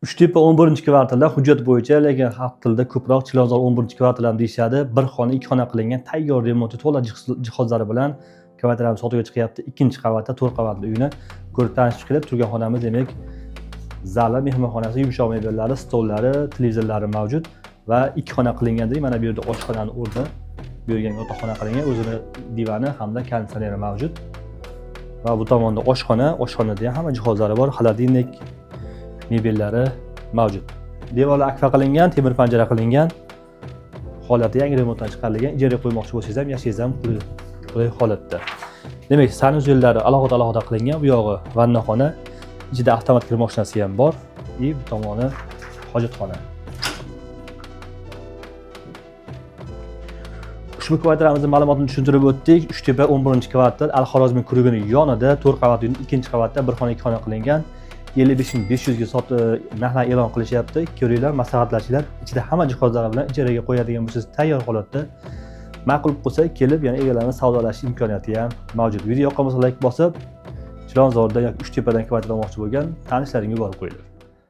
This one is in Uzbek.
Uchtepa 11-kvartalda hujjat bo'yicha, lekin xalq tilida ko'proq Chilonzor 11-kvartal ham deyishadi. Bir xona, ikki xona qilingan tayyor remonti to'la jihozlari bilan kvartiramiz sotuvga chiqyapti. Ikkinchi qavatda 4 qavatli uyni ko'rib tanishib kelib turgan xonamiz, demak, zali, mehmonxonasi, yumshoq mebellari, stollari, televizorlari mavjud va ikki xona qilingan. Mana bu yerda oshxonani o'rni, bu yerga yotoqxona qilingan, o'zini divani hamda konditsioneri mavjud. Va bu tomonda oshxona, oshxonada ham hamma jihozlari bor, xolodilnik, mebellari mavjud. Devorlar akfa qilingan, temir panjara qilingan. Holati yangi remontdan chiqarilgan. Ijaraga qo'ymoqchi bo'lsangiz ham, yashaysiz ham qulay holatda. Demak, sanuzelari alohida qilingan. Bu yog'i vannaxona, ichida avtomat kir mashinasi ham bor. Bu tomoni hojatxona. Ushbu kvartiramizning ma'lumotini tushuntirib o'tdik. Uchtepa 11-kvartal Al-Xorazmiy ko'rigining yonida 4 qavatli uyning ikkinchi qavatda bir xona, ikki xona qilingan. 55.500 ga narxlar e'lon qilishyapti. Ko'ringlar, maslahatlashinglar. Ichida hamma jihozlar bilan ijaraga qo'yadigan bo'lsangiz tayyor holatda. Ma'qul bo'lsa, kelib yana egalarni savdolash imkoniyati ham mavjud. Video yoqqan bo'lsa, like bosib, Chilonzorda yoki Uchtepadan kvartira olmoqchi bo'lgan tanishlaringga borib qo'yinglar.